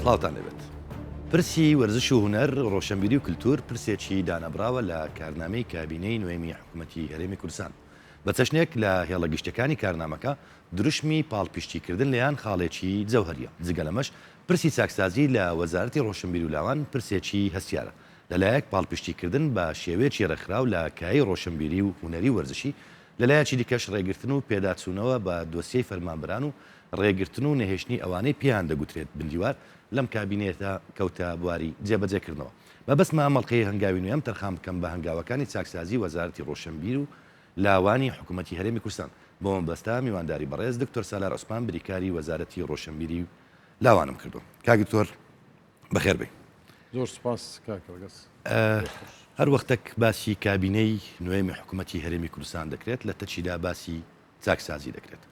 سڵاوتان لەبێت. پرسی وەرزش و هونەر ڕۆشنبیری و کللتور پرسێکی دانەبراوە لە کارنامەی کابینەی نوێمی حکوومەتی هەرێمی کوردستان. بە چەشنێک لە هێڵە گشتەکانی کارنامەکە دروشمی پاڵپیشتیکردن لەیان خاڵێکی جەوهریە. جگە لەمەش پرسی چاکسازی لە وەزارەتی ڕۆشنبیر و لاوان پرسێکی هەستیارە. لەلایەک پاڵپیشتیکردن بە شێوەیەکی ڕێکخراو لە کای ڕۆشنبیری و هونەری وەرزشی، لەلایەکی دیکەش ڕێگرتن و پێداچوونەوە بە دۆسیەی فەرمانبەران و ڕێگرتن و نەهێشتنی ئەوانەی پێیان دەگوترێت بندیوار لەم کابینێتە کەوتە بواری جێبەجێکردنەوە. بەبەستمە مەڵقەی هەنگاوی نوێم تەرخان بکەم بە هەنگاوەکانی چاکسازی وەزارەتی ڕۆشنبیر و لاوانی حکوومەتی هەرێمی کوردستان. بۆم بەستا میوانداری بەڕێز دکتۆر سالار عوسمان بریکاری وەزارەتی ڕۆشنبیری و لاوانم کردو. کاک دکتۆر بەخێر بێ. زۆر سپاس کاکەڵگەس. هەر وەختێک باسی کابینەی نوێمی حکوومەتی هەرێمی کوردستان دەکرێت لە تەچیدا باسی چاکسازی دەکرێت.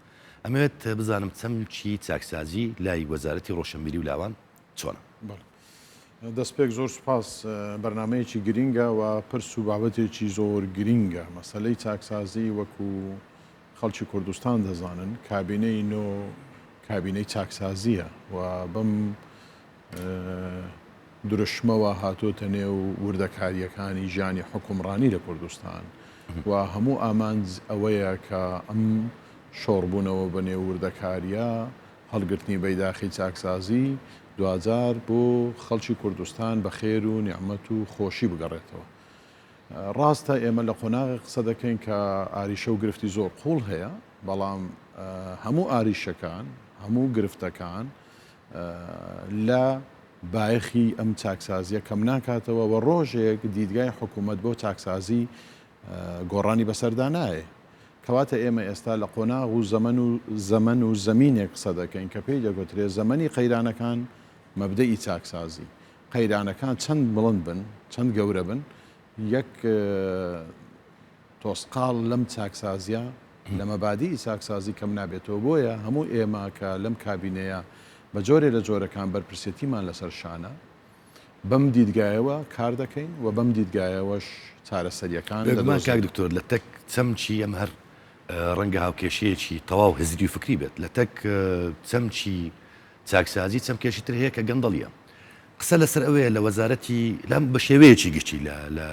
ئەمەوێت بزانم چەمکی چاکسازی لای وەزارەتی ڕۆشنبیری و لاوان چۆنە؟ دەستپێک زۆر سپاس. بەرنمەیەکی گرینگە و پرس و بابەتێکی زۆر گرینگە. مەسەلەی چاکسازی وەکو خەڵکی کوردستان دەزانن کابینەی نۆ کابینەی چاکسازیە و بەم درشمەوە هاتۆتە نێو وردەکاریەکانی ژیانی حکومڕانی لە کوردستان و هەموو ئامانج ئەوەیە کە ئەم شۆڕبوونەوە بە نێو وردەکاریە هەڵگرتنی بەیداخی چاکسازی دوجار بۆ خەڵکی کوردستان بە خێر و نیعمەت و خۆشی بگەڕێتەوە. ڕاستە ئێمە لە قۆناغی قسە دەکەین کە ئاریشە و گرفتی زۆر قوڵ هەیە، بەڵام هەموو ئاریشەکان هەموو گرفتەکان لە بایەخی ئەم چاکسازیە کەم ناکاتەوە و ڕۆژێک دیدگای حکوومەت بۆ چاکسازی گۆڕانی بەسەردا نایە. کەواتە ئێمە ئێستا لە قۆناغ و زەمن و زەمینێک قسە دەکەین کە پێی دەگوترێت زەمەنی قەیرانەکان مەبدەئی چاکسازی. قەیرانەکان چەند بڵند بن، چەند گەورە بن، یەک تۆسقاڵ لەم چاکسازیە لە مەبادی چاکسازی کەم نابێتەوە. بۆیە هەموو ئێمە کە لەم کابینەیە بە جۆرێ لە جۆرەکان بەرپرسێتیمان لەسەر شانە بەم دیدگایەوە کار دەکەین و بەم دیدگایەوەش چارەسەریەکان دەدەمان. کاک دکتۆر لە تەک چەمچی ئەم هەر ڕەنگە هاوکێشەیەکی تەواو هزری و فکری بێت، لە تەک چەمچی چاکسازی چەمکێشی تر هەیە کە گەندەڵیە. قسە لەسەر ئەوەیە لە وەزارەتی لەم بە شێوەیەکی گشتی لە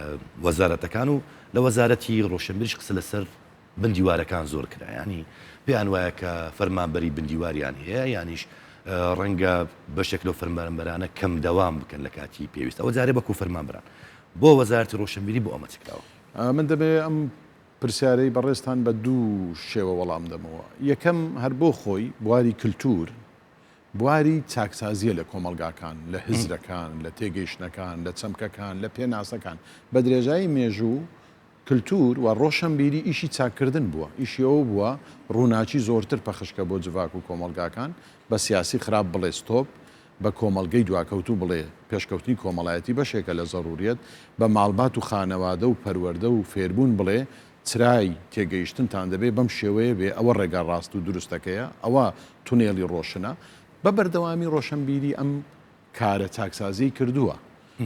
وەزارەتەکان و لە وەزارەتی ڕۆشنبیریش قسە لەسەر بندیوارەکان زۆر کرا. ینی پێیان وایە کە فەرمانبەری بندیواریان هەیە، یانیش ڕەنگە بەشێک لەو فەرمانبەرانە کەم دەوام بکەن لە کاتی پێویست. ئەوە جارێ بەکو فەرمانبەران بۆ وەزارەتی ڕۆشنبیری بۆ ئەمە چکراوە. من دەبێت ئەم پرسیارەی بەڕێستان بە دوو شێوە وەڵام دەمەوە. یەکەم هەر بۆ خۆی بواری کللتور، بواری چاکسازیە لە کۆمەلگاکان، لە هزرەکان، لە تێگەیشتنەکان، لە چەمکەکان، لە پێناسەکان. بە درێژایی مێژوو کللتور و ڕۆشنبیری ئیشی چاکردن بووە. ئیشی ئەوە بووە ڕووناچی زۆرتر پەخشکە بۆ جوواک و کۆمەلگاکان، بە سیاسی خراپ بڵێ ستۆپ، بە کۆمەلگەی دواکەوتو بڵێ پێشکەوتنی کۆمەڵایەتی بەشێکە لە زەڕوریەت، بە ماڵبات و خانەوادە و پەروەردە و فێربوون بڵێ چرای تێگەیشتنتان دەبێت بەم شێوەیە بێ. ئەوە ڕێگا ڕاست و دروستەکەیە، ئەوە تونێڵی ڕۆشنە. بە بەردەوامی ڕۆشنبیری ئەم کارە چاکسازی کردووە.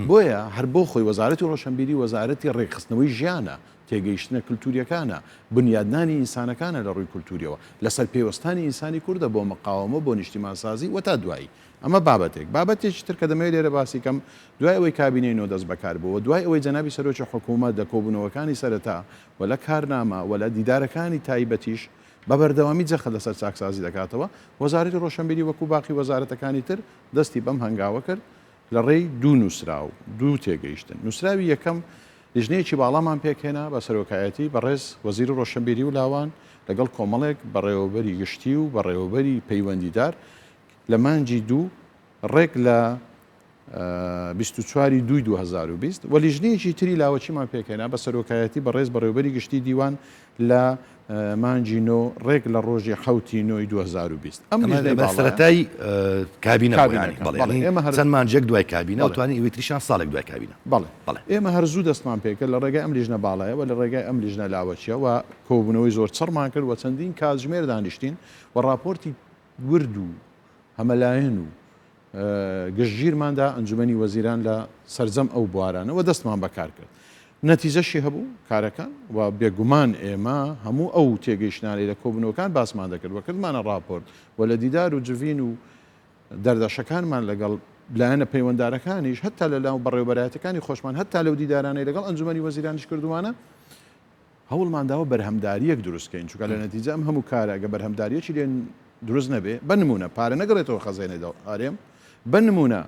بۆیە هەر بۆ خۆی وەزارەتی ڕۆشنبیری وەزارەتی ڕێکخستنەوەی ژیانە، تێگەیشتنە کللتوریەکانە، بنیادنانی ئینسانەکانە لە ڕووی کللتوریەوە، لەسەر پێوەستانی ئینسانی کووردە بۆ مقاومە بۆ نیشتیمانسازی و تا دوایی. ئەمە بابەتێکی تر کە دەمەوێت لێرە باسی کەم دوای ئەوەی کابینەی نۆ دەست بەکار بووە، دوای ئەوەی جەنابی سەرۆکی حکوومەت لە کۆبوونەوەکانی سەرەتا و لە کارنامە و لە دیدارەکانی تایبەتیش بە بەردەوامی جەخت لەسەر چاکسازی دەکاتەوە. وەزارەتی ڕۆشنبیری وەکو باقی وەزارەتەکانی تر دەستی بەم هەنگاوە کرد لە ڕێی دوو نووسرا و دوو تێگەیشتن. نووسراوی یەکەم لیژنەیەکی باڵامان پێکهێنا بە سەرۆکایەتی بەڕێز وەزیری ڕۆشنبیری و لاوان لەگەڵ کۆمەڵێک بەڕێوەبەری گشتی و بەڕێوەبەری پەیوەندیدار لە مانجی دوو ڕێک لە 24/2/2020 و لیژنەیەکی تری لاوەچیمان پێکهێنا بە سەرۆکایەتی بەڕێز بەڕێوەبەری گشتی دیوان لە مانجی نۆ ڕێک لە ڕۆژی 7/9/2020. ئەم سەرەتای کابینە چەند مانجێک دوای کابینە توانین ئیوتریشان ساڵێک دوای کابینە. بەڵێ ئێمە هەرزوو دەستمان پێکرد لە ڕێگای ئەم لیژنە باڵایەوە لە ڕێگای ئەم لیژنە لاوەچیە و کۆبوونەوەی زۆر چڕمان کرد و چەندین کاتژمێر دانیشتین و راپۆرتی ورد و هەمەلایەن و گشتگیرماندا ئەنجومەنی وەزیران لە سەرجەم ئەو بوارانەوە دەستمان بەکار کرد. نەتیجەشی هەبوو کارەکان و بێگومان ئێمە هەموو ئەو تێگەیشتانی لە کۆبوونەوەکان باسمان دەکرد و کردمانە راپۆرت و لە دیدار و جوین و دەردەشەکانمان لەگەڵ لایەنە پەیوەنددارەکانیش هەتا لە لاو بەڕێوەبەرایەتەکانی خۆشمان هەتا لەو دیدارانەی لەگەڵ ئەنجومەنی وەزیرانیش کردوانە هەوڵمانداوە بەرهەمداریەک دروستکەین چونکە لە نەتیجە ئەم هەموو کارە ئەگە بەرهەمداریەکی لێن دروست نەبێ بنمونە پارە نەگەڕێتەوە خەزانەی ئارێم بنمونە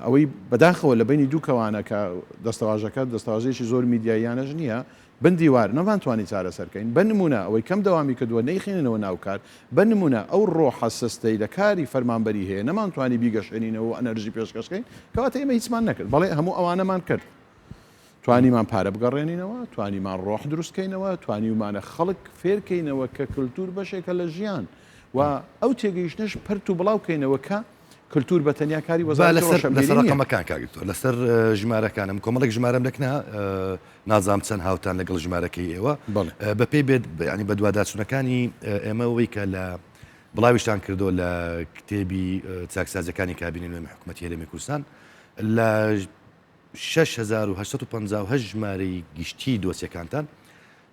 ئەوەی بەداخەوە لە بینی دوو کەوانە کە دەستەواژەکە دەستەواژەیەکی زۆر میدیایانەش نییە بندیوار نەمانتوانی چارەسەرکەین بنمونە ئەوەی کەم دەوامی کردووە نەیخێننەوە ناوکار بنمونە ئەو ڕۆحە سستەی لە کاری فەرمانبەری هەیە نەمانتوانی بیگەشێنینەوە ئەنەرژی پێشکەشکەین کەواتە ئێمە هیچمان نەکرد بەڵێ هەموو ئەوانەمان کرد توانیمان پارە بگەڕێنینەوە توانیمان ڕۆح دروستکەینەوە توانیمانە خەڵک فێرکەینەوە کە کللتور بەشێکە لە ژیان و ئەو تێگەیشتنش پەرت و بڵاوکەینەوە کە کللتور بە تەنیا کاری لەسەر ڕقەمەکان کاگرتووە لەسەر ژمارەکانم کۆمەڵێک ژمارەم لەکنە نازام چەند هاوتان لەگەڵ ژمارەکەی ئێوە بەپێی بێت ینی بە دوواداچوونەکانی ئێمەوەی کە لە بڵاویشتان کردو لە کتێبی چاکسازەکانی کابینی نوێی حکوومەتی هەرێمی کوردستان لە 6,850 ژمارەی گشتی دۆسیەکانتان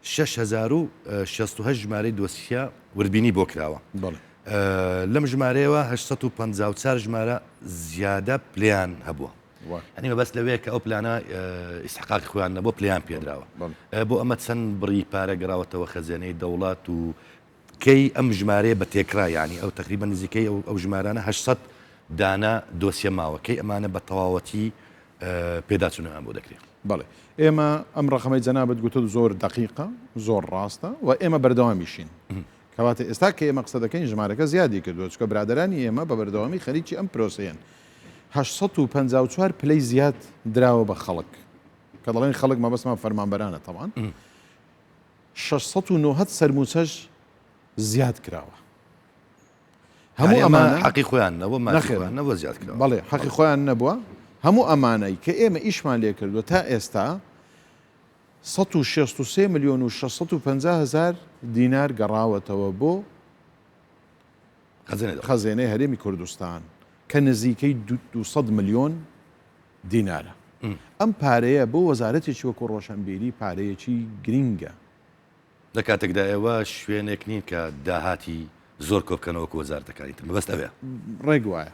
6,068 ژمارەی دۆسیە وردبینی بۆ کراوە لەم ژمارەیەوە 854 ژمارە زیادە پلیان هەبووە هەنی مەبەست لەوەیە کە ئەو پلانە ئیسحقاقی خۆیان نەبوو پلیان پێدراوە بۆ ئەمە چەند بڕی پارە گەڕاوەتەوە خەزانەی دەوڵات و کەی ئەم ژمارەیە بە تێکرا ینی ئەو تقریبا نزیکەی ئەو ژمارانە 800 دانا دۆسیە ماوە کەی ئەمانە بە تەواوەتی پێداچوونەوە بۆ دەکرێت بەڵێ ئێمە ئەم ڕقەمەی جەنابەت گوتە زۆر دقیقە زۆر ڕاستە و ئێمە بەردەوامیشین کەواتە ئێستا کە ئێمە قسە دەکەین ژمارەکە زیادی کردووە چکە برادرانی ئێمە بە بەردەوامی خەریکی ئەم پرۆسەیەن 854 پلەی زیاد دراوە بە خەڵک کە دەڵێن خەڵک مەبەستمان فەرمانبەرانە تەمان 690 سەرموچەش زیاد کراوە هەموو ئەمانە حەقی خۆیان نەبووە زیاد کراوە بەڵێ حەقی خۆیان نەبووە هەموو ئەمانەی کە ئێمە ئیشمان لێ کردووە تا ئێستا 163,650,000 دینار گەڕاوەتەوە بۆ خەزانەی هەرێمی کوردستان کە نزیکەی 200 ملیۆن دینارە ئەم پارەیە بۆ وەزارەتێکی وەکو ڕۆشنبیری پارەیەکی گرینگە لە کاتێکدا ئێوە شوێنێک نین کە داهاتی زۆر کۆبکەنەوەکو وەزارەتەکانی تر مەبەست ئەوێ ڕێک وایە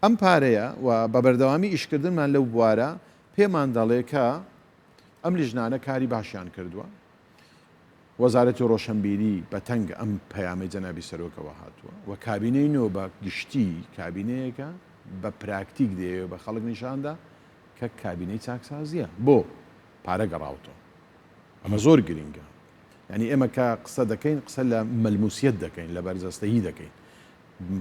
ئەم پارەیە و بە بەردەوامی ئیشکردنمان لەو بوارە پێمان دەڵێ کە ئەم لیژنانە کاری باشیان کردووە وەزارەتی ڕۆشنبیری بە تەنگ ئەم پەیامی جەنابی سەرۆکەوە هاتووە و کابینەی نۆ بە گشتی کابینەیەکە بە پراکتیک دێوە بە خەڵک نیشاندا کە کابینەی چاکسازیە بۆ پارە گەڕاوتەوە ئەمە زۆر گرینگە ینی ئێمە کە قسە دەکەین قسە لە مەلموسیەت دەکەین لە بەرزەستەیی دەکەین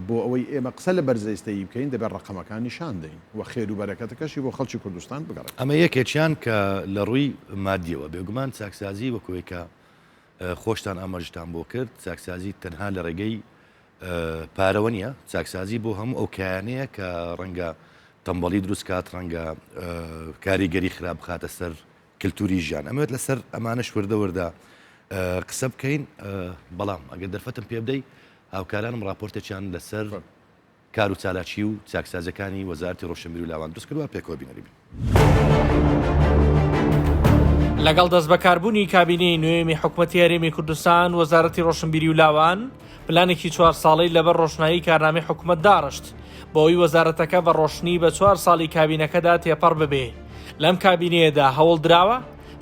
بۆ ئەوەی ئێمە قسە لە بەرزەستەیی بکەین دەبێت ڕقەمەکان نیشان دەین و خێر و بەرەکەتەکەشی بۆ خەڵکی کوردستان بگەڕێت ئەمە یەکێکیان کە لە ڕووی مادیەوە بێگومان چاکسازی وەکوێ کە خۆشتان ئاماژتان بۆ کرد چاکسازی تەنها لە ڕێگەی پارەوە نیە چاکسازی بۆ هەموو ئەو کایانەیە کە ڕەنگە تەمبەڵی دروست کات ڕەنگە کاریگەری خراپ بخاتە سەر کللتوری ژیان ئەمەوێت لەسەر ئەمانەش وردە قسە بکەین بەڵام ئەگەر دەرفەتم پێ بدەی هاوکارانم راپۆرتێکیان لەسەر کار و چالاکی و چاکسازەکانی وەزارەتی ڕۆشنبیری و لاوان دروست کردووە پێکەوە بینەری بین لەگەڵ دەست بەکاربوونی کابینەی نوێمی حکوومەتی هەرێمی کوردستان وەزارەتی ڕۆشنبیری و لاوان پلانێکی 4 ساڵەی لەبەر ڕۆشنایی کارنامەی حکوومەت داڕشت بۆ ئەوی وەزارەتەکە بە ڕۆشنی بە 4 ساڵی کابینەکەدا تێپەڕ ببێ لەم کابینەیەدا هەوڵ درراوە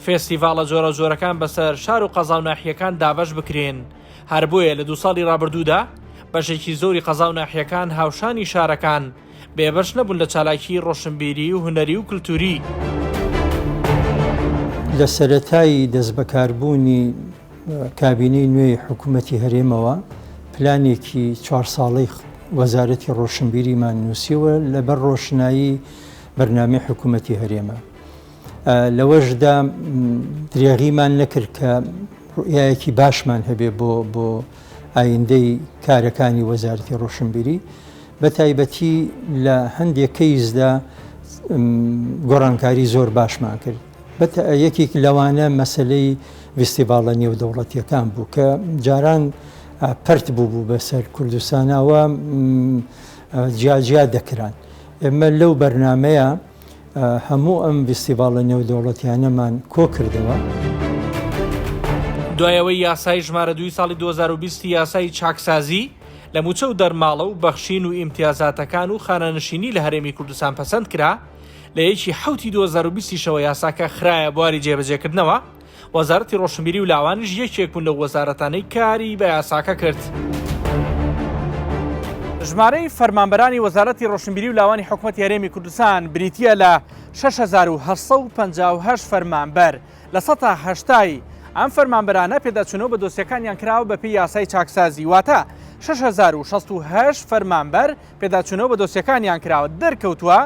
فێستیڤالە جۆرە جۆرەکان بەسەر شار و قەزا و ناحیەکان دابەش بکرێن هەر بۆیە لە 2 ساڵی ڕابردوودا بەشێکی زۆری قەزا و ناحیەکان هاوشانی شارەکان بێبەش نەبوون لە چالاکی ڕۆشنبیری و هونەری و کللتوری لە سەرەتایی دەست بەکاربوونی کابینەی نوێی حکوومەتی هەرێمەوە پلانێکی 4 ساڵەی وەزارەتی ڕۆشنبیریمان نووسیوە لەبەر ڕۆشنایی بەرنامەی حکوومەتی هەرێمە لەوەشدا درێغیمان نەکرد کە ڕوئایەکی باشمان هەبێ بۆ ئایندەی کارەکانی وەزارەتی ڕۆشنبیری بە تایبەتی لە هەندێک کەیزدا گۆڕانکاری زۆر باشمان کرد یەکێک لەوانە مەسلەی فستیڤالە نێودەوڵەتیەکان بوو کە جاران پەرت بوو بەسەر کوردستانەوە جیاجیا دەکران ئێمە لەو بەرنامەیە هەموو ئەم فستیڤالە نێودەوڵەتیانەمان کۆ کردەوە دوایەوەی یاسای ژمارە 2 ساڵی 2020 یاسای چاکسازی لە موچە و دەرماڵە و بەخشین و ئیمتیازاتەکان و خانەنشینی لە هەرێمی کوردستان پەسەند کرا لە یەکی حوتی 2020ەوە یاساکە خرایە بواری جێبەجێکردنەوە. وەزارەتی ڕۆشنبیری و لاوانیش یەکێک بوون لە وەزارەتانەی کاری بە یاساکە کرد. ژمارەی فەرمانبەرانی وەزارەتی ڕۆشنبیری و لاوانی حکوومەتی هەرێمی کوردستان بریتیە لە 6,858 فەرمانبەر لە 180 ئەم فەرمانبەرانە پێداچوونەوە بە دۆسیەکانیان کراوە بەپێی یاسای چاکسازی، واتە 6,068 فەرمانبەر پێداچوونەوە بە دۆسیەکانیان کراوە دەرکەوتووە.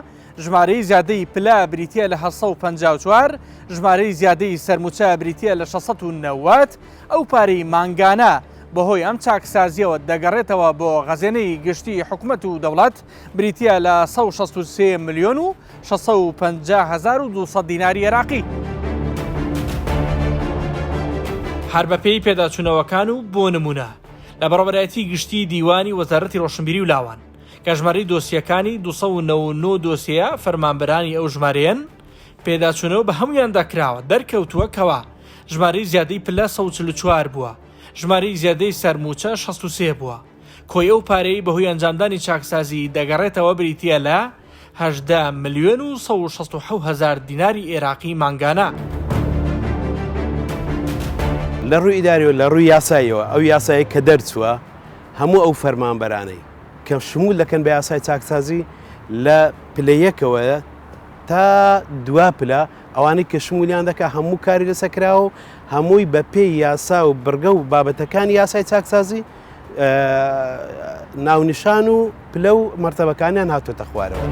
ژمارەی زیادەی پلا بریتیە لە 754، ژمارەی زیادەی سەرموچە بریتیە لە 690. ئەو پارەی مانگانە بەهۆی ئەم چاکسازیەوە دەگەڕێتەوە بۆ غەزێنەی گشتی حکوومەت و دەوڵەت بریتیە لە 163 ملیۆن و 650,200 دیناری عێراقی. هەر بەپێی پێداچوونەوەکان و بۆ نمونە لە بەڕێوەبەرایەتی گشتی دیوانی وەزارەتی ڕۆشنبیری و لاوان کە ژمارەی دۆسیەکانی 299 دۆسیە فەرمانبەرانی ئەو ژمارەیەن پێداچوونەوە بە هەمویان دەکراوە دەرکەوتووە کەوا ژمارەی زیادەی پلە 144 بووە، ژمارەی زیادەی سەرموچە 63 بووە. کۆی ئەو پارەی بەهۆی ئەنجامدانی چاکسازی دەگەڕێتەوە بریتیە لە 18 ملیۆن و 167,000 دیناری عێراقی مانگانە. لە ڕووی ئیداری و لە ڕووی یاساییەوە ئەو یاسایی کە دەرچووە هەموو ئەو فەرمانبەرانەی کە شمول دەکەن بە یاسای چاکسازی لە پلەیەکەوە تا دوا پلە ئەوانەی کە شمولیان دەکە هەموو کاری لەسەکراوە و هەمووی بە پێی یاسا و بڕگە و بابەتەکانی یاسای چاکسازی ناونیشان و پلە و مەرتەبەکانیان هاتوۆتە خوارەوە.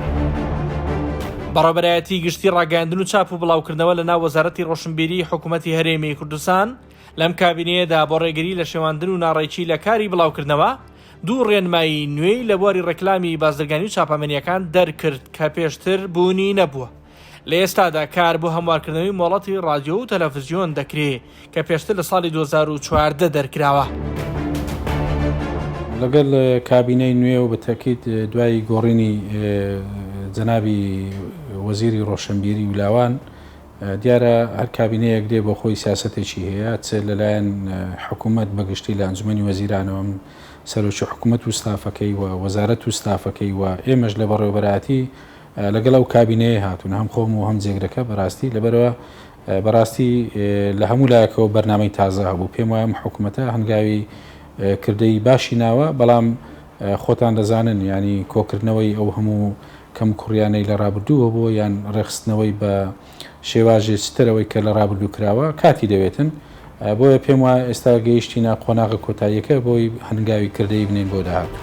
بەڕێوەبەرایەتی گشتی ڕاگەاندن و چاپ و بڵاوکردنەوە لە ناو وەزارەتی ڕۆشنبیری حکوومەتی هەرێمی کوردستان لەم کابینەیەدا بۆ ڕێگری لە شێواندن و ناڕێکی لە کاری بڵاوکردنەوە دوو ڕێنمایی نوێی لە بواری ڕێکلامی بازرگانی و چاپەمەنیەکان دەرکرد کە پێشتر بوونی نەبووە. لە ئێستادا کار بۆ هەموارکردنەوەی مۆڵەتی رادیۆ و تەلەڤیزیۆن دەکرێت کە پێشتر لە ساڵی 2014 دەرکراوە. لەگەڵ کابینەی نوێ و بەتەکیت دوای گۆڕینی جەنابی وەزیری ڕۆشنبیری و لاوان دیارە هەر کابینەیەک دێ بۆ خۆی سیاسەتێکی هەیە چ لەلایەن حکوومەت بەگشتی لە ئەنجومەنی وەزیرانەوە سەرۆکی حکوومەت و ستافەکەی و وەزارەت و ستافەکەی و ئێمەش لە بەڕێوەبەراتی لەگەڵ ئەو کابینەیە هاتوون هەم خۆم و هەم جێگرەکە بەڕاستی لەبەرەوە بەڕاستی لە هەموو لایەکەوە بەرنامەی تازە هەبوو. پێم وایە حکوومەتە هەنگاوی کردەی باشی ناوە، بەڵام خۆتان دەزانن ینی کۆکردنەوەی ئەو هەموو کەم کوڕیانەی لە ڕابردووە بۆ یان ڕێخستنەوەی بە شێواژێ چترەوەی کە لە ڕابردوو کراوە کاتی دەوێتن. بۆیە پێم وایە ئێستا گەیشتینە قۆناغە کۆتاییەکە بۆی هەنگاوی کردەی بنێن بۆ داهاتوو.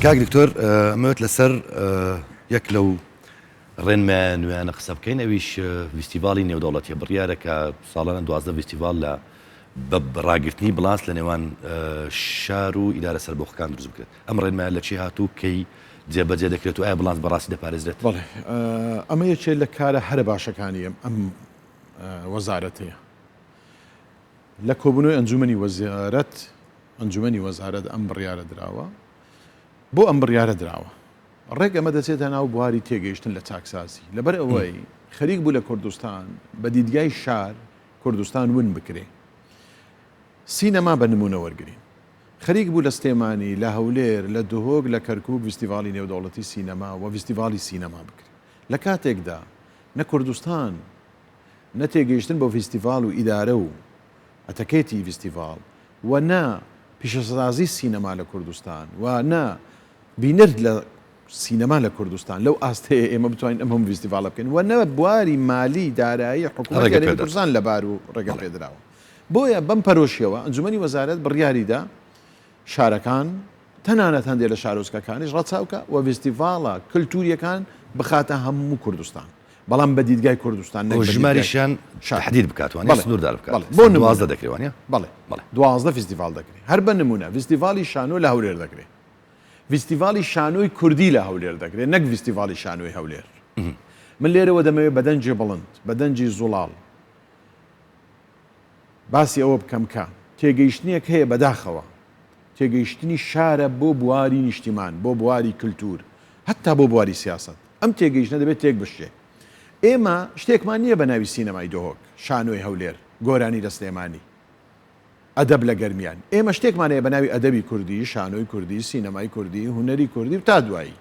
کاک دکتۆر ئەمەوێت لەسەر یەک لەو ڕێنمە نوێیانە قسە بکەین، ئەویش فیستیڤاڵی نێودەوڵەتیە بڕیارەکە ساڵانە 12 فیستیڤاڵ لە بە ڕاگررتنی بڵاس لە نێوان شار و ئیدارە سەربەخۆکان دروست بکرێت. ئەم ڕێنمە لە چی هاتوو کەی جێبەجێ دەکرێت و ئایا بڵاس بەڕاستی دەپارێزرێت؟ بەڵێ ئەمە یەکێک لە کارە هەرە باشەکانی ئەم وەزارەتەیە. لە کۆبوونەوەی ئەنجومەنی وەزارەت ئەم بڕیارە دراوە، بۆ ئەم بڕیارە دراوە ڕێک ئەمە دەچێتە ناو بواری تێگەیشتن لە چاکسازی لەبەر ئەوەی خەریک بوو لە کوردستان بە دیدگای شار کوردستان ون بکرێ. سینەما بە نمونە وەرگین خەریک بوو لە ستێمانی لە هەولێر لە دهۆک لە کەرکووک فیستیڤاڵی نێودەوڵەتی سینەما و فیستیڤاڵی سینەما بکرێت. لە کاتێکدا نە کوردستان نە تێگەیشتن بۆ فیستیڤاڵ و ئیدارە و ئەتەکێتی فیستیڤاڵ و نە پیشەسازی سینەما لە کوردستان و نە بینرد لە سینەما لە کوردستان لەو ئاستەیە ئێمە بتوانین ئەم هەموو فیستیڤاڵە بکەین و نە بواری مالی دارایی حکوومەتی کوردستان لەبار و ڕێگە پێدراوە. بۆیە بەم پەرۆشیەوە ئەنجومەنی وەزارەت بڕیاریدا شارەکان تەنانەت هەندێک لە شارۆچکەکانیش ڕەچاوکە و فیستیڤاڵە کللتوریەکان بخاتە هەموو کوردستان، بەڵام بە دیدگای کوردستان ژماریشیان حدید بکاتوانێت سنووردار بکات. بۆ 12 دەکرێوانە؟ بەڵێ 12 فیستیڤاڵ دەکرێت. هەر بە نمونە فیستیڤاڵی شانۆ لە هەولێر دەکرێت، فیستیڤاڵی شانۆی کوردی لە هەولێر دەکرێت، نەک فیستیڤاڵی شانۆی هەولێر. من لێرەوە دەمەوێت بەدەنجی بڵند بەدەنجی زوڵاڵ باسی ئەوە بکەم کە تێگەیشتنیەک هەیە بەداخەوە، تێگەیشتنی شارە بۆ بواری نیشتیمان، بۆ بواری کللتور، هەتا بۆ بواری سیاست. ئەم تێگەیشتنە دەبێت تێک بشێ. ئێمە شتێکمان نییە بە ناوی سینەمای دۆهۆک، شانۆی هەولێر، گۆرانی لە سلێمانی. ئەدەب لە گەرمیان ئێمە شتێکمانەیە بە ناوی ئەدەبی کوردی شانۆی کوردی سینەمای کوردی هوەری کوردی و تا دوایی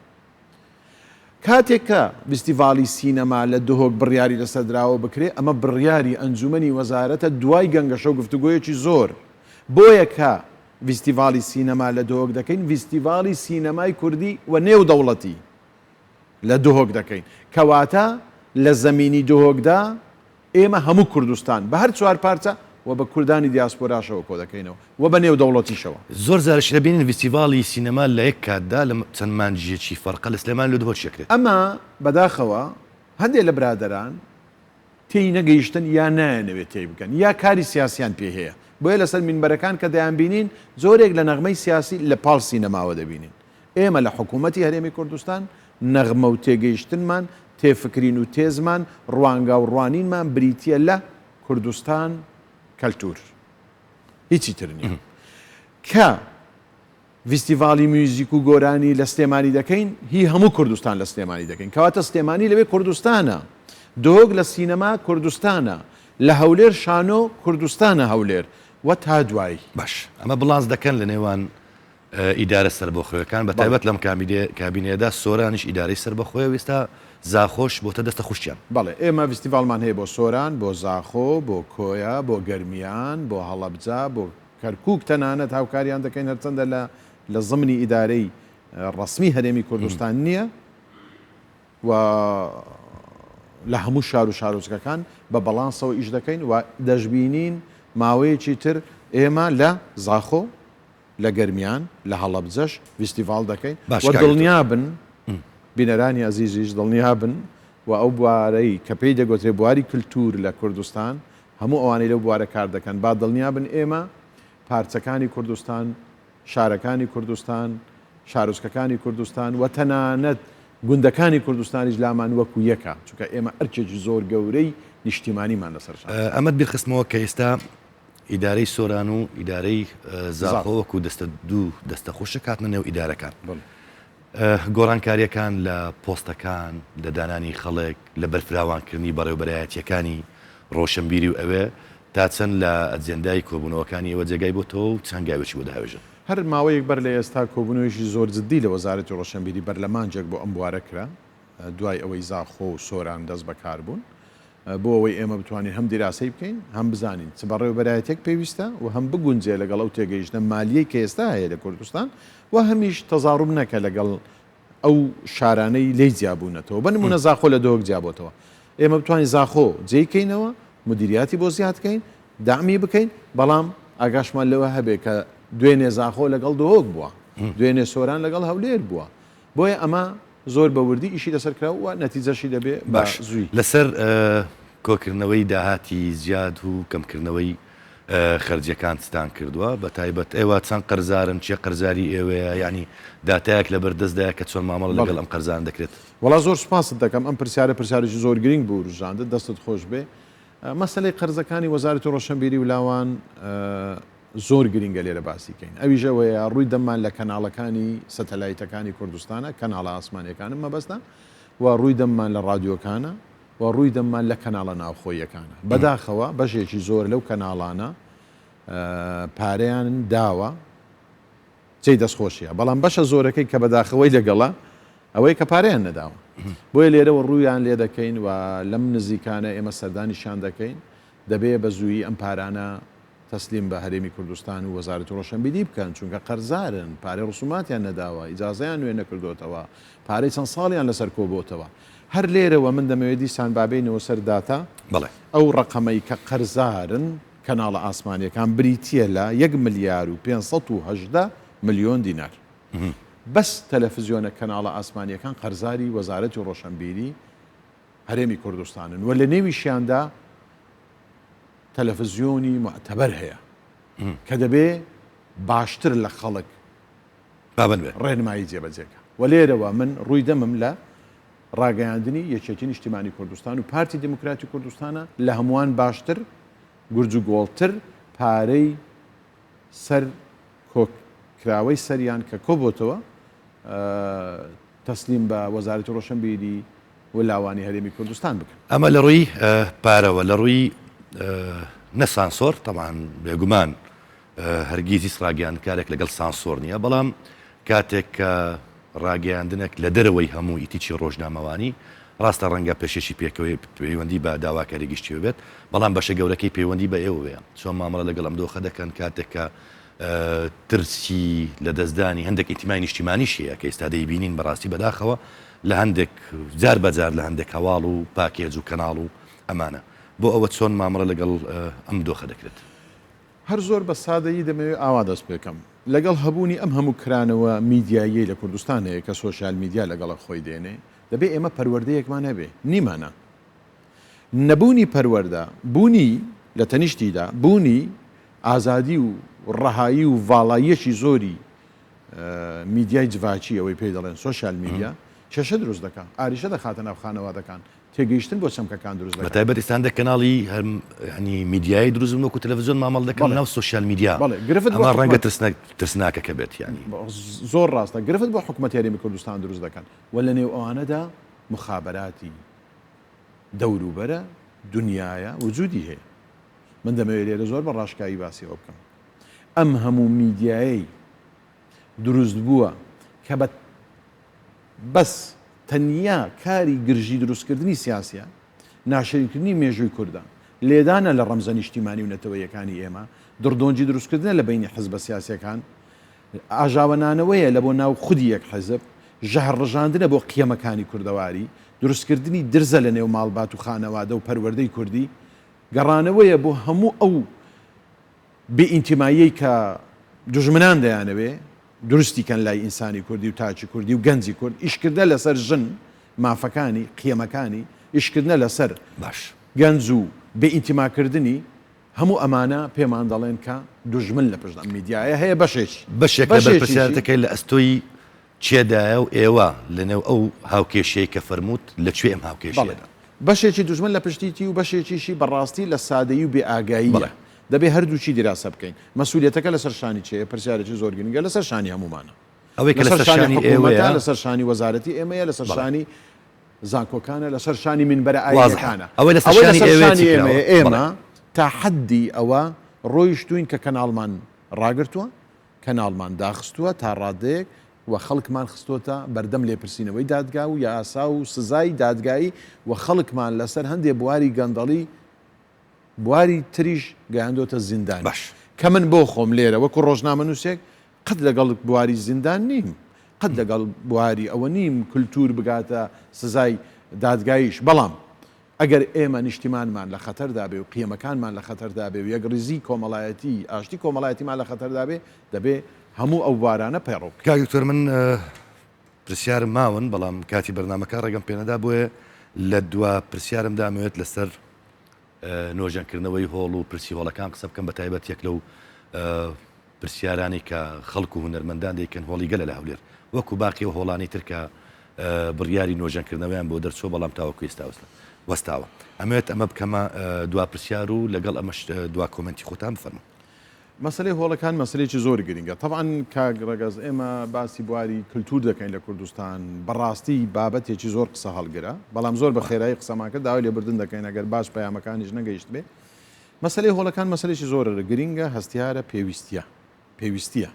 کاتێک کە فستیڤاڵی سینەما لە دهۆک بڕیاری لەسەردراوە بکرێ ئەمە بڕیاری ئەنجومەنی وەزارەتە دوای گەنگەشە و گفتوگۆیەکی زۆر بۆیە کە فستیڤاڵی سینەما لە دهۆک دەکەین فستیڤاڵی سینەمای کوردی و نێو دەوڵەتی لە دهۆک دەکەین کەواتە لە زەمینی دهۆکدا ئێمە هەموو کوردستان بە هەر چوار پارچە و بە کوردانی دیاسپۆراشەوە کۆ دەکەینەوە و بە نێو دەوڵەتیشەوە زۆر زارش دەبینن فستیڤاڵی سینەما لە یەک کاتدا لە چەند مانجیەکی فەرقە لە سلێمان لە دهۆک شەکرێت ئەمە بەداخەوە هەندێک لە برادەران تێی نەگەیشتن یا نایەنەوێت تێی بکەن یا کاری سیاسیان پێ هەیە بۆیە لەسەر مینبەرەکان کە دەیان بینین زۆرێک لە نەغمەی سیاسی لە پاڵ سینەماوە دەبینین ئێمە لە حکوومەتی هەرێمی کوردستان نەغمە و تێگەیشتنمان تێفکرین و تێزمان ڕوانگا و ڕوانینمان بریتە لە کوردستان کەلتور هیچی تر نیە کە فستیڤاڵی میوزیک و گۆرانی لە سلێمانی دەکەین هی هەموو کوردستان لە سلێمانی دەکەین کەواتە سلێمانی لەوێ کوردستانە دۆگ لە سینەما کوردستانە لە هەولێر شانۆ کوردستانە هەولێر و تا دوایی باش ئەمە بڵانس دەکەن لە نێوان ئیدارە سەربەخۆیەکان بە تایبەت لەم کابینەدا سۆرانیش ئیدارەی سەربەخۆیە و ئێستا زاخۆش بۆتە دەستە خوشتیان بەڵێ ئێمە فستیڤالمان هەیە بۆ سۆران بۆ زاخۆ بۆ کۆیا بۆ گەرمیان بۆ هەڵەبجا بۆ کەرکووک تەنانەت هاوکاریان دەکەین هەرچەندە لە زمانی ئیدارەی ڕسمی هەرێمی کوردستان نییە و لە هەموو شار و شارۆچکەکان بە بەڵانسەوە ئیش دەکەین و دەشبینین ماوەیەکی تر ئێمە لە زاخۆ لە گەرمیان لە هەڵەبجەش فستیڤال دەکەین و دڵنیا بن بینەرانی عزیزیش دڵنیا بن و ئەو بوارەی کە پێی دەگوترێ بواری کللتور لە کوردستان هەموو ئەوانەی لەو بوارە کار دەکەن با دڵنیا بن ئێمە پارچەکانی کوردستان شارەکانی کوردستان شارۆچکەکانی کوردستان و تەنانەت گوندەکانی کوردستانیش لامان وەکو یەکە چونکە ئێمە ئەرکێکی زۆر گەورەی نیشتیمانیمان لەسەر ئەمەد بیرخستمەوە کە ئێستا ئیدارەی سۆران و ئیدارەی زاخۆوەکو دەستە دوو دەستە خۆشە کاتنە نێو ئیدارەکان گۆڕانکاریەکان لە پۆستەکان لە دانانی خەڵک لە بەرفراوانکردنی بەڕێوەبەرایەتیەکانی ڕۆشنبیری و ئەوێ تا چەند لە ئەجێندای کۆبوونەوەکانی ئەوە جێگای بۆتەوە و چەند گاوێکی بۆ داوێژن هەر ماوەیەک بەر لە ئێستا کۆبوونەوەیشی زۆر جددی لە وەزارەتی ڕۆشنبیری بەرلەمانجێک بۆ ئەم بوارە کرا دوای ئەوەی زاخۆ و سۆران دەست بەکار بوون بۆ ئەوەی ئێمە بتوانین هەم دیراسی بکەین هەم بزانین چ بەڕێوەبەرایەتێک پێویستە و هەم بگونجێ لەگەڵ ئەو تێگەیشتە مالیەی کە ئێستا هەیە لە کوردستان و هەمیش تەزاڕوب نەکە لەگەڵ ئەو شارانەی لی جیابوونەتەوە بە نمونە زاخۆ لە دۆک جیابەوە ئێمە بتوانین زاخۆ جێیکەینەوە مدیریاتی بۆ زیادکەین دامی بکەین بەڵام ئاگاشمان لەوە هەبێ کە دوێنێ زاخۆ لەگەڵ دۆک بووە دوێنێ سۆران لەگەڵ هەولێر بووە بۆیە ئەمە زۆر بەوردی ئیشی لەسەرکراوە نەتیجەشی دەبێ باش زووی لەسەر کۆکردنەوەی داهاتی زیاد و کەمکردنەوەی خەرجیەکان ستان کردووە بە تایبەت ئێوە چەند قەرزارن چیە قەرزاری ئێوەیە ینی داتایەک لە بەردەستدایە کە چۆن مامەڵ لەگەڵ ئەم قەرزان دەکرێت وڵا زۆر سپاست دەکەم ئەم پرسیارێکی زۆر گرنگ بوو ڕژاندە دەستت خۆش بێ مەسەلەی قەرزەکانی وەزارەتی ڕۆشنبیری و لاوان زۆر گرنگە لێرە باسیکەین ئەویژەوەیە ڕووی دەمان لە کەناڵەکانی سەتەلایتەکانی کوردستانە کەناڵە ئاسمانیەکانم مەبەستە و ڕووی دەممان لە ڕادیۆکانە و ڕووی دەممان لە کەناڵە ناوخۆیەکانە بەداخەوە بەشێکی زۆر لەو کەناڵانە پارەیان داوە جێی دەستخۆشیە بەڵام بەشە زۆرەکەی کە بەداخەوەی لەگەڵە ئەوەی کە پارەیان نەداوە بۆیە لێرەوە ڕوویان لێ دەکەین و لەم نزیکانە ئێمە سەردانیشان دەکەین دەبێ بە زوویی ئەم پارانە تەسلیم بە هەرێمی کوردستان و وەزارەتی ڕۆشنبیری بکەن چونکە قەرزارن پارەی ڕسوماتیان نەداوە ئیجازەیان نوێ نەکردوتەوە پارەی چەند ساڵیان لەسەر کۆبووتەوە هەر لێرەوە من دەمەوێت دیسان بابینەوە سەر داتا بەڵێ ئەو ڕقەمەی کە قەرزارن کەناڵە ئاسمانیەکان بریتە لە 1 ملیار و 518 ملیۆن دینار بەس تەلەڤیزیۆنە کەناڵە ئاسمانیەکان قەرزاری وەزارەتی ڕۆشنبیری هەرێمی کوردستانن و لە نێویشیاندا تەلەڤیزیۆنی معتەبەر هەیە کە دەبێ باشتر لە خەڵک ڕێنمایی جێبەجێکە و لێرەوە من ڕووی دەمم لە ڕاگەیاندنی یەکێتی نیشتیمانی کوردستان و پارتی دموکراتی کوردستانە لە هەمووان باشتر گورج و گۆڵتر پارەی سەر کۆکراوەی سەریان کە کۆبووتەوە تەسلیم بە وەزارەتی ڕۆشنبیری و لاوانی هەرێمی کوردستان بکەن ئەمە لە ڕووی پارەوە لە ڕووی نەسانسۆر تەمان بێگومان هەرگیزی ڕاگەیان کارێک لەگەڵ سانسۆر نییە بەڵام کاتێک کە ڕاگەیاندنێک لە دەرەوەی هەموو ئیتیچی ڕۆژنامەوانی ڕاستە ڕەنگە پێشێکی پێکەوەی پەیوەندی بە داواکاری گشتی بێت بەڵام بەشە گەورەکەی پەیوەندی بە ئێوەیە چۆن مامەڵە لەگەڵ ئەم دۆخە دەکەن کاتێک کە ترسی لە دەستدانی هەندێک ئیتیمای نیشتیمانیشیە کە ئێستا دەیبینین بەڕاستی بەداخەوە لە هەندێک جار بەجار لە هەندێک هەواڵ و پاکێج و کەناڵ و ئەمانە بۆ ئەوە چۆن مامەڵە لەگەڵ ئەم دۆخە دەکرێت هەر زۆر بە سادەیی دەمەوێت ئاوا دەست پێکەم لەگەڵ هەبوونی ئەم هەموو کرانەوە میدیایی لە کوردستان هەیە کە سۆشیال میدیا لەگەڵە خۆی دێنێ دەبێت ئێمە پەروەردەیەکمان هەبێ نیمانە نەبوونی پەروەردە بوونی لە تەنیشتیدا بوونی ئازادی و ڕەهایی و ڤاڵاییەکی زۆری میدیای جڤاچی ئەوەی پێی دەڵێن سۆشیال میدیا کێشە دروست دەکات ئاریشە دەخاتە ناو خانەوادەکان تێگەیشتن بۆ چەمکەکان دروست دەکات بەتایبەت ئێستان کەناڵی هەنی میدیایی دروست وەکو تەلەڤیزیۆن مامەڵ دەکەن ناو سۆشیال میدیا ئەمە ڕەنگە ترسناکەکە بێت ینی زۆر ڕاستە گرفت بۆ حکوومەت یاریمی کوردستان دروست دەکەن و لە نێو ئەوانەدا مخابراتی دەوروبەرە دنیاە وجودی هەیە من دەمەوێت لێرە زۆر بە ڕاشکایی باسی ئەو بکەم ئەم هەموو میدیایی دروست بووە کە بەس تەنیا کاری گرژی دروستکردنی سیاسیە ناشرینکردنی مێژووی کوردان لێدانە لە ڕەمزە نیشتیمانی و نەتەوەیەکانی ئێمە دڕدۆنجی دروستکردنە لە بینی حزبە سیاسیەکان ئاژاوەنانەوەیە لە بۆ ناو خودی یەک حزب ژەهر ڕژاندنە بۆ قیەمەکانی کوردەواری دروستکردنی درزە لە نێو ماڵبات و خانەوادە و پەروەردەی کوردی گەڕانەوەیە بۆ هەموو ئەو بێئینتیماییەی کە دوژمنان دەیانەوێ دروستیکەن لای ئینسانی کوردی و تاچی کوردی و گەنجی کورد ئیشکردە لەسەر ژن مافەکانی قیەمەکانی ئیشکردنە لەسەر باش گەنج و بێئینتیماکردنی هەموو ئەمانە پێمان دەڵێن کە دوژمن لە پشت ئەم میدیایە هەیە بەشێک لە بەرپرسیارەتەکەی لە ئەستۆی چێدایە و ئێوە لەنێو ئەو هاوکێشەیە کە فەرمووت لەکوێ ئەم هاوکێشەیەدا بەشێکی دوژمن لە پشتیتی و بەشێکیشی بەڕاستی لە سادەیی و بێئاگاییە دەبێ هەردووچی دراسە بکەین مەسئولیەتەکە لەسەر شانی چێ پرسیارێکی زۆر گرنگە لەسەر شانی هەمومانە ئەوەی کە لەسەر شانی ئێوەیە لەسەر شانی وەزارەتی ئێمەیە لەسەر شانی زانکۆکانە لەسەر شانی منبەرە ئاینەکانە ئەوەی لەسەر شانی ئێمە تا حەدی ئەوە ڕۆیشتوین کە کەناڵمان ڕاگرتووە کەناڵمان داخستووە تا ڕادەیەک و خەڵکمان خستۆتە بەردەم لێپرسینەوەی دادگا و یاسا و سزای دادگایی و خەڵکمان لەسەر هەندێک بواری گەندەڵی بواری تریش گەیاندۆتە زیندان باش کە من بۆ خۆم لێرە وەکو ڕۆژنامە نووسێک قەت لەگەڵ بواری زیندان نیم قەت لەگەڵ بواری ئەوە نیم کولتور بگاتە سزای دادگاییش بەڵام ئەگەر ئێمە نیشتیمانمان لە خەتەردا بێ و قیەمەکانمان لە خەتەردا بێ و یەکڕیزی کۆمەڵایەتی ئاشتی کۆمەڵایەتیمان لە خەتەردا بێ دەبێ هەموو ئەو بارانە پەیڕۆ کاکتۆر من پرسیارم ماون بەڵام کاتی بەرنامەکە ڕێگەم پێنەدا بۆیە لە دوا پرسیارم دامەوێت لەسەر نۆژەنکردنەوەی هۆڵ و پرسی هۆڵەکان قسە بکەم بە تایبەت یەک لەو پرسیارانی کە خەڵکو و هونەرمەندان دەیکەن هۆڵی گەلە لە هەولێر وەکو باقی و هۆڵانی ترکە بڕیاری نۆژەنکردنەوەیان بۆ دەرچۆ بەڵام تاوەکو ئێستا وەستاوە ئەمەوێت ئەمە بکەمە دوا پرسیار و لەگەڵ ئەمەش دوا کۆمنتی خۆتان بفەرمە مەسلەی هۆڵەکان مەسلەیەکی زۆر گرنگە طبعاً کاگڕەگەز ئێمە باسی بواری کللتور دەکەین لە کوردستان بەڕاستی بابەتێکی زۆر قسە هەڵگرە بەڵام زۆر بە خێرایی قسەماکە داوای لێبوردن دەکەین ئەگەر باش پەیامەکانیش نەگەیشت بێ مەسلەی هۆڵەکان مەسلەیەکی زۆر گرنگە هەستیارە پێویستیە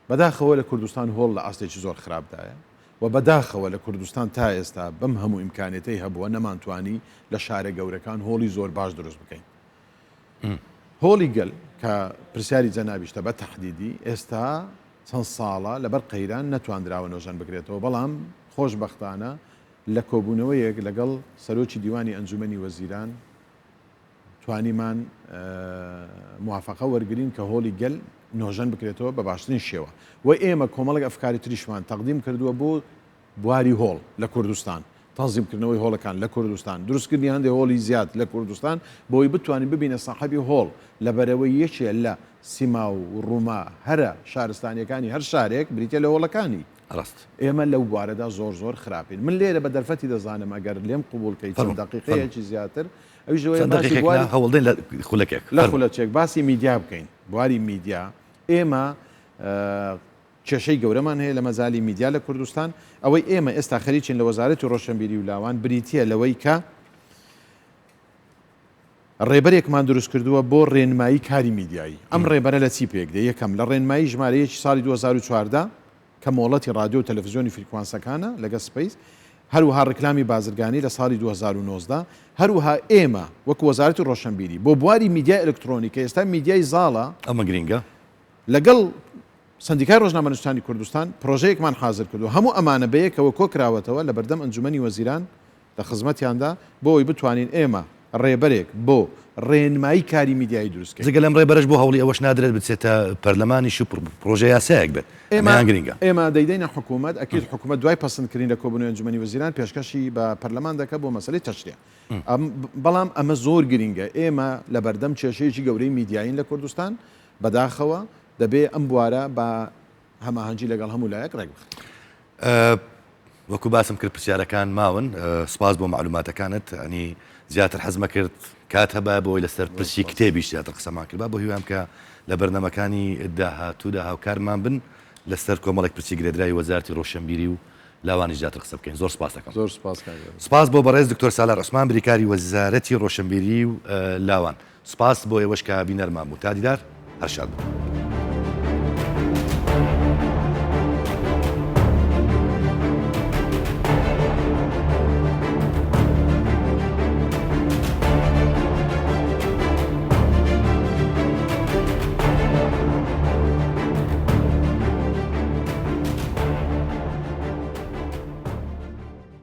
بەداخەوە لە کوردستان هۆڵ لە ئاستێکی زۆر خراپدایە و بەداخەوە لە کوردستان تا ئێستا بەم هەموو ئیمکانێتەی هەبووە نەمانتوانی لە شارە گەورەکان هۆڵی زۆر باش دروست بکەین هۆڵی گەل کە پرسیاری جەنابیشتە بە تەحدیدی ئێستا چەند ساڵە لەبەر قەیران نەتواندراوە نۆژەن بکرێتەوە بەڵام خۆشبەختانە لە کۆبوونەوەیەک لەگەڵ سەرۆکی دیوانی ئەنجومەنی وەزیران توانیمان موافقە وەرگرین کە هۆڵی گەل نۆژەن بکرێتەوە بە باشترین شێوە و ئێمە کۆمەڵک ئەفکاری تریشمان تەقدیم کردووە بۆ بواری هۆڵ لە کوردستان تەنزیمکردنەوەی هۆڵەکان لە کوردستان دروستکردنی هەندێک هۆڵی زیاد لە کوردستان بۆی بتوانین ببینە ساحەبی هۆڵ لەبەرەوەی یەکێ لە سیما و ڕووما هەرە شارستانیەکانی هەر شارێک بریتە لە هۆڵەکانی ڕاست ئێمە لەو بوارەدا زۆر زۆر خراپین من لێرە بە دەرفەتی دەزانم ئەگەر لێم قبولکەی چەند دقیقەیەکی زیاتر هەوڵدەین لە خولەکێک لە خولەچێک باسی میدیا بکەین بواری میدیا ئێمە کێشەی گەورەمان هەیە لە مەزالی میدیا لە کوردستان ئەوەی ئێمە ئێستا خەریکین لە وەزارەتی ڕۆشنبیری و لاوان بریتیە لەوەی کە ڕێبەرێکمان دروست کردووە بۆ ڕێنمایی کاری میدیایی ئەم ڕێبەرە لە چی پێک دێ یەکەم لە ڕێنمایی ژمارەیەکی ساڵی 2014 کە مۆڵەتی رادیۆ و تەلەڤیزیۆنی فریکوانسەکانە لەگە سپیس هەروەها ڕکلامی بازرگانی لە ساڵی 2019 هەروەها ئێمە وەکو وەزارەتی ڕۆشنبیری بۆ بواری میدیای ئەلکترۆنیکە ئێستا میدیای زاڵە ئەمە گرینگە لەگەڵ سندیکای ڕۆژنامە نووسانی کوردستان پرۆژەیەکمان حاضر کردو هەموو ئەمانە بەیەکەوە کۆکراوەتەوە لە بەردەم ئەنجومەنی وەزیران لە خزمەتیاندا بۆ ئەوی بتوانین ئێمە ڕێبەرێک بۆ ڕێنمایی کاری میدیایی دروستکە جگە لەم ڕێبەرش بۆ هەوڵی ئەوەش نادرێت بچێتە پەرلەمانیش و پرۆژه یاسایەک بێت ئەمان گرینگە ئێمە دەیدەینە حکوومەت ئەکیید حکوومەت دوای پەسەندکردن لە کۆبوونەوەی ئەنجومەنی وەزیران پێشکەشی بە پەرلەمان دەکە بۆ مەسەلەی تەشریع بەڵام ئەمە زۆر گرینگە ئێمە لە بەردەم کێشەیەکی گەورەی میدیاین لە کوردستان بەداخەوە دەبێ ئەم بوارە بە هەماهەنگی لەگەڵ هەموو لایەک ڕێک وەکو باسم کرد پرسیارەکان ماون سپاس بۆ معلوماتەکانت ئەنی زیاتر حەزمە کرد کات هەبە بۆی لەسەر پرسی کتێبیش زیاتر قسەمان کرد بۆ هیوام کە لە بەرنەمەکانی داهاتوودا هاوکارمان بن لەسەر کۆمەڵێک پرسی گرێدرای وەزارەتی ڕۆشنبیری و لاوانی زیاتر قسە بکەین زۆر سپاس دەکەم زۆر سپاس سپاس بۆ بەڕێز دکتۆر سالار عوسمان بریکاری وەزارەتی ڕۆشنبیری و لاوان سپاس بۆ ئێوەش کە بینەرمان بوو تا دیدار هەر شاد بوو